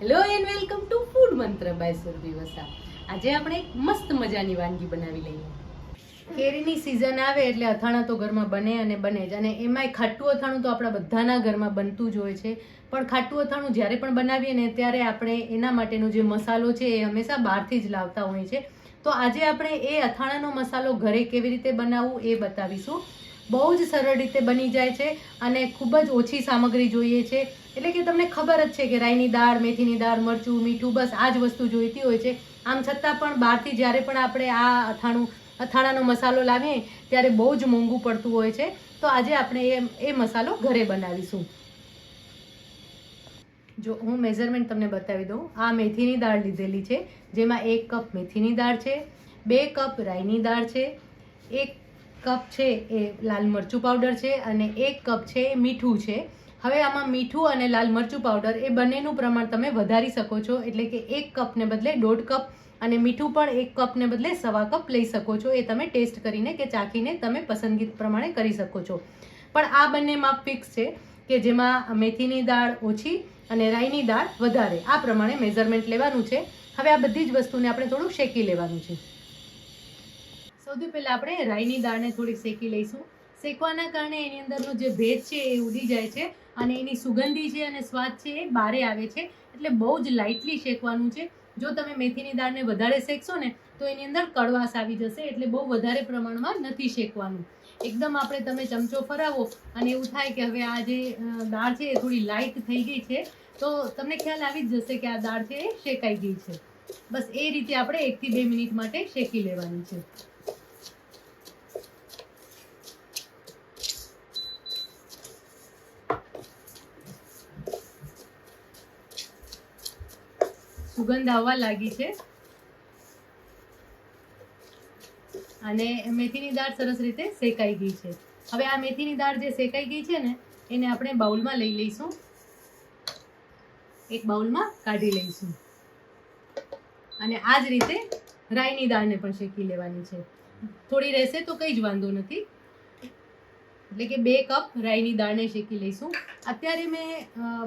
Hello and welcome to food મંત્ર by Surabhi Vasa. આજે આપણે એક મસ્ત મજાની વાનગી બનાવી લઈએ. કેરીની સિઝન આવે એટલે અથાણા તો ઘરમાં બને અને બને જ, અને એમાંય ખાટું અથાણું તો આપણા બધાના ઘરમાં બનતું જ હોય છે. પણ ખાટું અથાણું જ્યારે પણ બનાવીએ ને ત્યારે આપણે એના માટેનો જે મસાલો છે એ હંમેશા બહારથી જ લાવતા હોઈએ છે. તો આજે આપણે એ અથાણાનો મસાલો ઘરે કેવી રીતે બનાવવું એ બતાવીશું. બહુ જ સરળ રીતે બની જાય છે અને ખૂબ જ ઓછી સામગ્રી જોઈએ છે. એટલે કે તમને ખબર જ છે કે રાઈની દાળ, મેથીની દાળ, મરચું, મીઠું, બસ આ જ વસ્તુ જોઈતી હોય છે. આમ છતાં પણ બહારથી જ્યારે પણ આપણે આ અથાણાનો મસાલો લાવીએ ત્યારે બહુ જ મોંઘું પડતું હોય છે. તો આજે આપણે એ મસાલો ઘરે બનાવીશું. જો હું મેઝરમેન્ટ તમને બતાવી દઉં. આ મેથીની દાળ લીધેલી છે, જેમાં 1 કપ મેથીની દાળ છે, 2 કપ રાઈની દાળ છે, 1 કપ છે એ લાલ મરચું પાવડર છે અને 1 કપ છે એ મીઠું છે. હવે આમાં મીઠું અને લાલ મરચું પાવડર એ બંનેનું પ્રમાણ તમે વધારી શકો છો. એટલે કે 1 કપને બદલે 1.5 કપ અને મીઠું પણ 1 કપને બદલે 1.25 કપ લઈ શકો છો. એ તમે ટેસ્ટ કરીને કે ચાખીને તમે પસંદગી પ્રમાણે કરી શકો છો. પણ આ બંને માપ ફિક્સ છે કે જેમાં મેથીની દાળ ઓછી અને રાઈની દાળ વધારે, આ પ્રમાણે મેઝરમેન્ટ લેવાનું છે. હવે આ બધી જ વસ્તુને આપણે થોડું શેકી લેવાનું છે. સૌથી પહેલાં આપણે રાઈની દાળને થોડીક શેકી લઈશું. શેકવાના કારણે એની અંદરનો જે ભેજ છે એ ઉડી જાય છે અને એની સુગંધી છે અને સ્વાદ છે એ બારે આવે છે. એટલે બહુ જ લાઇટલી શેકવાનું છે. જો તમે મેથીની દાળને વધારે શેકશો ને તો એની અંદર કડવાશ આવી જશે. એટલે બહુ વધારે પ્રમાણમાં નથી શેકવાનું. એકદમ તમે ચમચો ફરાવો અને એવું થાય કે હવે આ જે દાળ છે એ થોડી લાઇટ થઈ ગઈ છે, તો તમને ખ્યાલ આવી જ જશે કે આ દાળ છે એ શેકાઈ ગઈ છે. બસ એ રીતે આપણે 1 થી 2 મિનિટ માટે શેકી લેવાની છે. સુગંધ આવવા લાગી છે અને મેથીની દાળ સરસ રીતે શેકાઈ ગઈ છે. હવે આ મેથીની દાળ જે શેકાઈ ગઈ છે ને એને આપણે બાઉલમાં લઈ લઈશું. એક બાઉલમાં કાઢી લઈશું અને આ જ રીતે રાઈની દાળને પણ શેકી લેવાની છે. થોડી રહેશે તો કંઈ જ વાંધો નથી. એટલે કે 2 કપ રાઈની દાળને શેકી લઈશું. અત્યારે મેં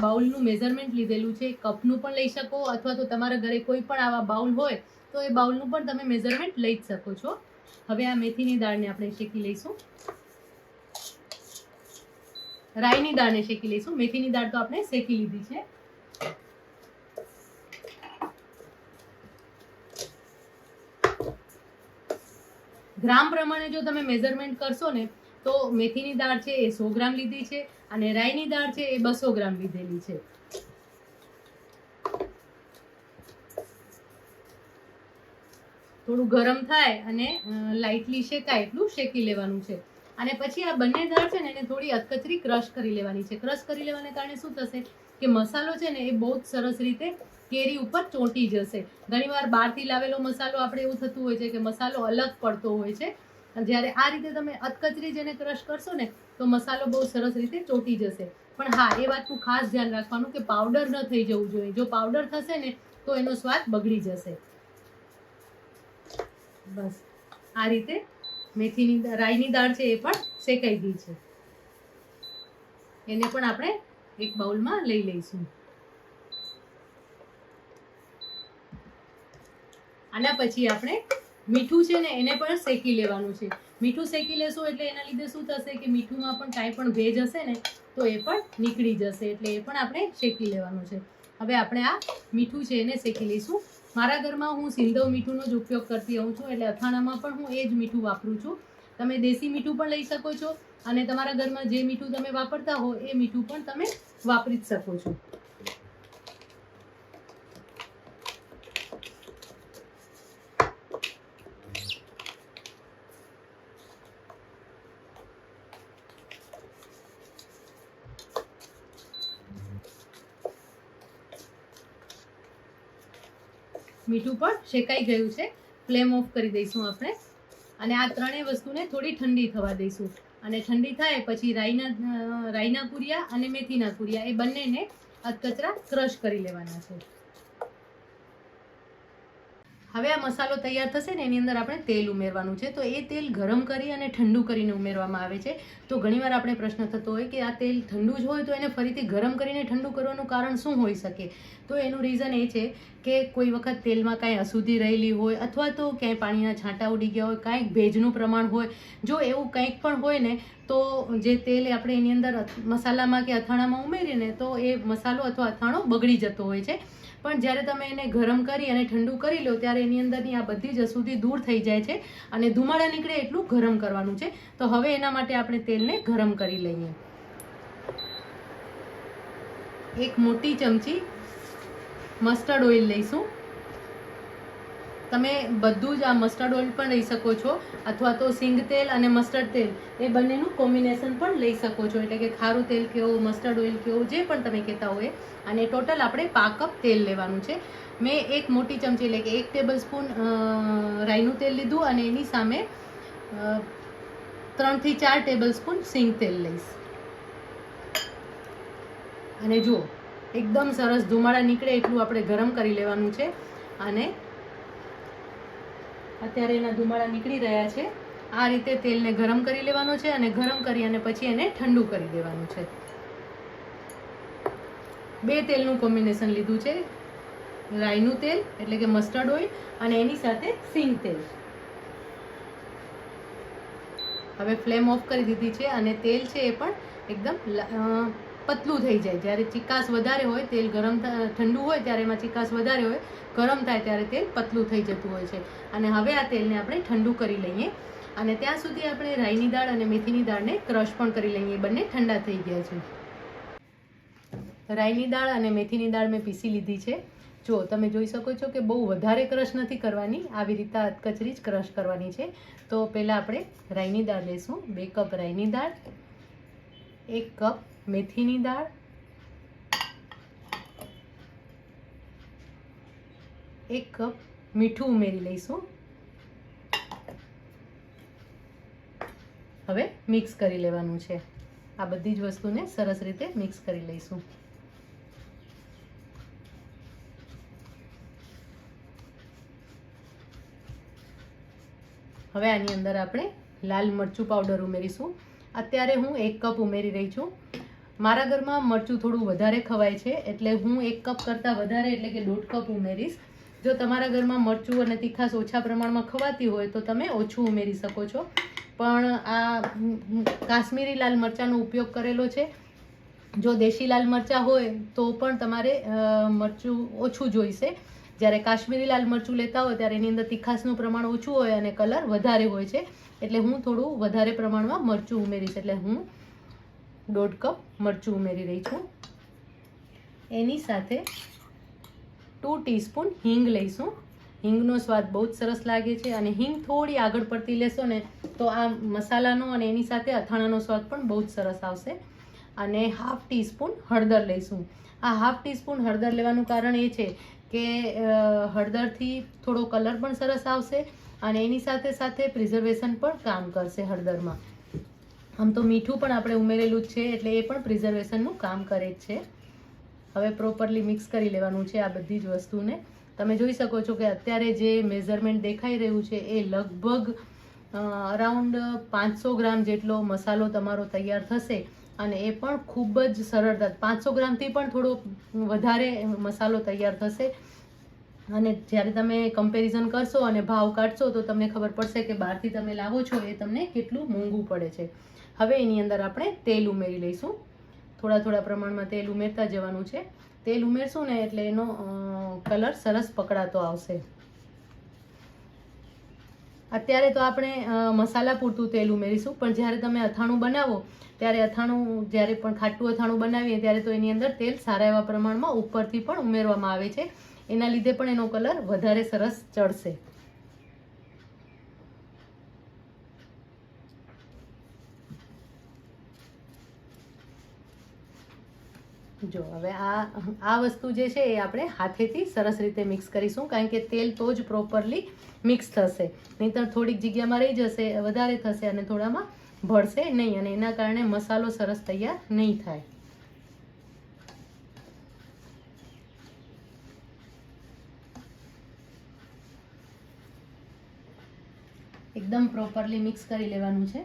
બાઉલનું મેઝરમેન્ટ લીધેલું છે. કપનું પણ લઈ શકો અથવા તો તમારા ઘરે કોઈ પણ આવા બાઉલ હોય તો એ બાઉલનું પણ તમે મેઝરમેન્ટ લઈ જ શકો છો. હવે આ મેથીની દાળને આપણે શેકી લઈશું. રાઈની દાળને શેકી લઈશું. મેથીની દાળ તો આપણે શેકી લીધી છે. ગ્રામ પ્રમાણે જો તમે મેઝરમેન્ટ કરશો ને તો મેથીની દાળ છે એ 100 ગ્રામ લીધી છે અને રાઈની દાળ છે એ 200 ગ્રામ લીધેલી છે. થોડું ગરમ થાય અને લાઇટલી શેકાય એટલું શેકી લેવાનું છે. અને પછી આ બંને દાળ છે ને એને થોડી અધકચરી ક્રશ કરી લેવાની છે. ક્રશ કરી લેવાને કારણે શું થશે કે મસાલો છે ને એ બહુ જ સરસ રીતે કેરી ઉપર ચોંટી જશે. ઘણીવાર બહારથી લાવેલો મસાલો આપણે એવું થતું હોય છે કે મસાલો અલગ પડતો હોય છે. જ્યારે આ રીતે તમે અધકચરી જેને ક્રશ કરશો ને તો મસાલો બહુ સરસ રીતે ચોંટી જશે. પણ હા, એ વાતનું ખાસ ધ્યાન રાખવાનું કે પાવડર ન થઈ જવું જોઈએ. જો પાવડર થશે ને તો એનો સ્વાદ બગડી જશે. બસ આ રીતે રાઈની દાળ છે એ પણ શેકાઈ ગઈ છે. એને પણ આપણે એક બાઉલમાં લઈ લઈશું. આના પછી આપણે મીઠું છે ને એને પણ શેકી લેવાનું છે. મીઠું શેકી લેશું એટલે એના લીધે શું થશે કે મીઠુંમાં પણ કાંઈ પણ ભેજ હશે ને તો એ પણ નીકળી જશે. એટલે એ પણ આપણે શેકી લેવાનું છે. હવે આપણે આ મીઠું છે એને શેકી લઈશું. મારા ઘરમાં હું સિંધવ મીઠુંનો જ ઉપયોગ કરતી હોઉં છું. એટલે અથાણામાં પણ હું એ જ મીઠું વાપરું છું. તમે દેશી મીઠું પણ લઈ શકો છો અને તમારા ઘરમાં જે મીઠું તમે વાપરતા હો એ મીઠું પણ તમે વાપરી જ શકો છો. મીઠું પણ શેકાઈ ગયું છે. ફ્લેમ ઓફ કરી દઈશું આપણે અને આ ત્રણેય વસ્તુને થોડી ઠંડી થવા દઈશું. અને ઠંડી થાય પછી રાઈના કુરિયા અને મેથીના કુરિયા એ બંનેને અધકચરા ક્રશ કરી લેવાના છે. હવે આ મસાલો તૈયાર થશે ને એની અંદર આપણે તેલ ઉમેરવાનું છે. તો એ તેલ ગરમ કરી અને ઠંડુ કરીને ઉમેરવામાં આવે છે. તો ઘણીવાર આપણે પ્રશ્ન થતો હોય કે આ તેલ ઠંડુ જ હોય તો એને ફરીથી ગરમ કરીને ઠંડુ કરવાનું કારણ શું હોઈ શકે? તો એનું રીઝન એ છે કે કોઈ વખત તેલમાં કાંઈ અશુદ્ધિ રહેલી હોય અથવા તો ક્યાંય પાણીના છાંટા ઉડી ગયા હોય, કાંઈક ભેજનું પ્રમાણ હોય. જો એવું કંઈક પણ હોય ને તો જે તેલ આપણે એની અંદર મસાલામાં કે અથાણામાં ઉમેરીને તો એ મસાલો અથવા અથાણો બગડી જતો હોય છે. પણ જ્યારે તમે એને ગરમ કરી અને ઠંડુ કરી લો ત્યારે એની અંદરની આ બધી જ અશુદ્ધિ દૂર થઈ જાય છે અને ધુમાડા નીકળે એટલું ગરમ કરવાનું છે. તો હવે એના માટે આપણે તેલને ગરમ કરી લઈએ. 1 મોટી ચમચી મસ્ટર્ડ ઓઇલ લઈશું. તમે બધું જ આ મસ્ટર્ડ ઓઇલ પણ લઈ શકો છો અથવા તો સિંગ તેલ અને મસ્ટર્ડ તેલ એ બંનેનું કોમ્બિનેશન પણ લઈ શકો છો. એટલે કે ખારું તેલ કેવું, મસ્ટર્ડ ઓઇલ કેવું, જે પણ તમે કહેતા હોય. અને ટોટલ આપણે 5 કપ તેલ લેવાનું છે. મેં 1 મોટી ચમચી એટલે કે 1 ટેબલ સ્પૂન રાઈનું તેલ લીધું અને એની સામે 3 થી 4 ટેબલ સ્પૂન સિંગ તેલ લઈશ. અને જુઓ એકદમ સરસ ધુમાડા નીકળે એટલું આપણે ગરમ કરી લેવાનું છે. અને અત્યારે એના ધુમાડા નીકળી રહ્યા છે. આ રીતે તેલને ગરમ કરી લેવાનો છે અને ગરમ કરી અને પછી એને ઠંડુ કરી દેવાનું છે. 2 તેલનું કોમ્બિનેશન લીધું છે, રાઈનું તેલ એટલે કે મસ્ટર્ડ ઓઇલ અને એની સાથે સિંગ તેલ. હવે ફ્લેમ ઓફ કરી દીધી છે અને તેલ છે એ પણ એકદમ પતલું થઈ જાય. જ્યારે ચીકાશ વધારે હોય, તેલ ગરમ ઠંડુ હોય ત્યારે એમાં ચીકાશ વધારે હોય, ગરમ થાય ત્યારે તેલ પતલું થઈ જતું હોય છે. અને હવે આ તેલને આપણે ઠંડુ કરી લઈએ અને ત્યાં સુધી આપણે રાઈની દાળ અને મેથીની દાળને ક્રશ પણ કરી લઈએ. બંને ઠંડા થઈ ગયા છે. રાઈની દાળ અને મેથીની દાળ મેં પીસી લીધી છે. જો તમે જોઈ શકો છો કે બહુ વધારે ક્રશ નથી કરવાની, આવી રીતે અધકચરી જ ક્રશ કરવાની છે. તો પહેલાં આપણે રાઈની દાળ લઈશું. 2 કપ રાઈની દાળ, 1 કપ મેથીની દાળ, 1 કપ મીઠું ઉમેરી લઈશું. હવે મિક્સ કરી લેવાનું છે. આ બધી જ વસ્તુને સરસ રીતે મિક્સ કરી લઈશું. હવે આની અંદર આપણે લાલ મરચું પાવડર ઉમેરીશું. અત્યારે હું 1 કપ ઉમેરી રહી છું. મારા ઘરમાં મરચું થોડું વધારે ખવાય છે એટલે હું 1 કપ કરતાં વધારે એટલે કે 1.5 કપ ઉમેરીશ. જો તમારા ઘરમાં મરચું અને તીખાશ ઓછા પ્રમાણમાં ખવાતી હોય તો તમે ઓછું ઉમેરી શકો છો. પણ આ કાશ્મીરી લાલ મરચાંનો ઉપયોગ કરેલો છે. જો દેશી લાલ મરચાં હોય તો પણ તમારે મરચું ઓછું જોઈશે. જ્યારે કાશ્મીરી લાલ મરચું લેતા હોય ત્યારે એની અંદર તીખાશનું પ્રમાણ ઓછું હોય અને કલર વધારે હોય છે. એટલે હું થોડું વધારે પ્રમાણમાં મરચું ઉમેરીશ. એટલે હું 1.5 કપ મરચું ઉમેરી રહી છું. એની સાથે 2 ટીસ્પૂન હિંગ લઈશું. હિંગનો સ્વાદ બહુ જ સરસ લાગે છે અને હિંગ થોડી આગળ પડતી લેશો ને તો આ મસાલાનો અને એની સાથે અથાણાનો સ્વાદ પણ બહુ જ સરસ આવશે. અને 1/2 ટીસ્પૂન હળદર લઈશું. આ 1/2 ટીસ્પૂન હળદર લેવાનું કારણ એ છે કે હળદરથી થોડો કલર પણ સરસ આવશે અને એની સાથે સાથે પ્રિઝર્વેશન પણ કામ કરશે હળદરમાં. આમ તો મીઠું પણ આપણે ઉમેરેલું જ છે એટલે એ પણ પ્રિઝર્વેશનનું કામ કરે જ છે. હવે પ્રોપરલી મિક્સ કરી લેવાનું છે આ બધી જ વસ્તુને. તમે જોઈ શકો છો કે અત્યારે જે મેઝરમેન્ટ દેખાઈ રહ્યું છે એ લગભગ અરાઉન્ડ 500 ગ્રામ જેટલો મસાલો તમારો તૈયાર થશે અને એ પણ ખૂબ જ સરળતા 500 ગ્રામથી પણ થોડો વધારે મસાલો તૈયાર થશે. અને જ્યારે તમે કમ્પેરિઝન કરશો અને ભાવ કાઢશો તો તમને ખબર પડશે કે બહારથી તમે લાવો છો એ તમને કેટલું મોંઘું પડે છે. હવે એની અંદર આપણે તેલ ઉમેરી લઈશું. થોડા પ્રમાણમાં તેલ ઉમેરતા જવાનું છે. તેલ ઉમેરશું ને એટલે એનો કલર સરસ પકડાતો આવશે. અત્યારે તો આપણે મસાલા પૂરતું તેલ ઉમેરીશું, પણ જ્યારે તમે અથાણું બનાવો ત્યારે જ્યારે પણ ખાટું અથાણું બનાવીએ ત્યારે તો એની અંદર તેલ સારા એવા પ્રમાણમાં ઉપરથી પણ ઉમેરવામાં આવે છે. એના લીધે પણ એનો કલર વધારે સરસ ચડશે. જો હવે આ વસ્તુ જે છે એ આપણે હાથેથી સરસ રીતે મિક્સ કરીશું, કારણ કે તેલ તો જ પ્રોપરલી મિક્સ થશે. નહીંતર થોડીક જગ્યામાં રહી જશે, વધારે થશે અને થોડામાં ભળશે નહીં અને એના કારણે મસાલો સરસ તૈયાર નહીં થાય. એકદમ પ્રોપરલી મિક્સ કરી લેવાનું છે.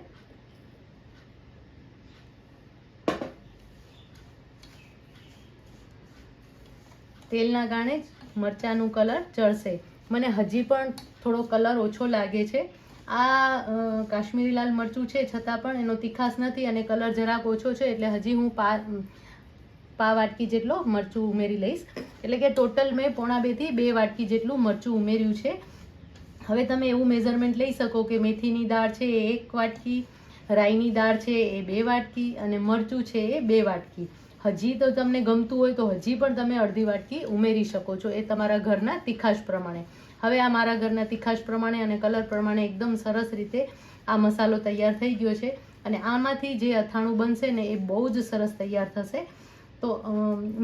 તેલના કારણે જ મરચાંનું કલર ચડશે. મને હજી પણ થોડો કલર ઓછો લાગે છે. આ કાશ્મીરી લાલ મરચું છે છતાં પણ એનો તીખાશ નથી અને કલર જરાક ઓછો છે, એટલે હજી હું પા વાટકી જેટલો મરચું ઉમેરી લઈશ. એટલે કે ટોટલ મેં 1.5 થી 2 વાટકી જેટલું મરચું ઉમેર્યું છે. હવે તમે એવું મેઝરમેન્ટ લઈ શકો કે મેથીની દાળ છે એ 1 વાટકી, રાઈની દાળ છે એ 2 વાટકી અને મરચું છે એ 2 વાટકી. હજી તો તમને ગમતું હોય તો હજી પણ તમે અડધી વાટકી ઉમેરી શકો છો, એ તમારા ઘરના તીખાશ પ્રમાણે. હવે આ મારા ઘરના તીખાશ પ્રમાણે અને કલર પ્રમાણે એકદમ સરસ રીતે આ મસાલો તૈયાર થઈ ગયો છે અને આમાંથી જે અથાણું બનશે ને એ બહુ જ સરસ તૈયાર થશે. તો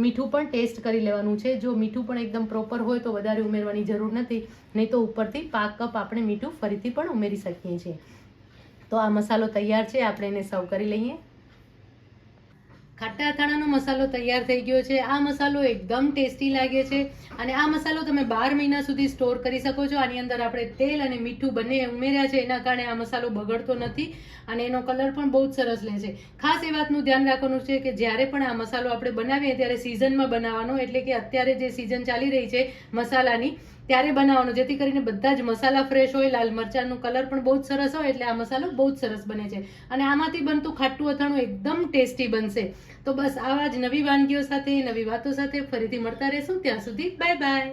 મીઠું પણ ટેસ્ટ કરી લેવાનું છે. જો મીઠું પણ એકદમ પ્રોપર હોય તો વધારે ઉમેરવાની જરૂર નથી, નહીં તો ઉપરથી 5 કપ આપણે મીઠું ફરીથી પણ ઉમેરી શકીએ છીએ. તો આ મસાલો તૈયાર છે, આપણે એને સર્વ કરી લઈએ. ખાટા અથાણાનો મસાલો તૈયાર થઈ ગયો છે. આ મસાલો એકદમ ટેસ્ટી લાગે છે અને આ મસાલો તમે 12 મહિના સુધી સ્ટોર કરી શકો છો. આની અંદર આપણે તેલ અને મીઠું બંને ઉમેર્યા છે, એના કારણે આ મસાલો બગડતો નથી અને એનો કલર પણ બહુ જ સરસ લે છે. ખાસ એ વાતનું ધ્યાન રાખવાનું છે કે જ્યારે પણ આ મસાલો આપણે બનાવીએ ત્યારે સિઝનમાં બનાવવાનો, એટલે કે અત્યારે જે સિઝન ચાલી રહી છે મસાલાની ત્યારે બનાવવાનો, જેથી કરીને બધા જ મસાલા ફ્રેશ હોય. લાલ મરચાંનું કલર પણ બહુ જ સરસ હોય એટલે આ મસાલો બહુ જ સરસ બને છે અને આમાંથી બનતું ખાટું અથાણું એકદમ ટેસ્ટી બનશે. તો બસ આવા જ નવી વાનગીઓ સાથે, નવી વાતો સાથે ફરીથી મળતા રહેશું. ત્યાં સુધી બાય બાય.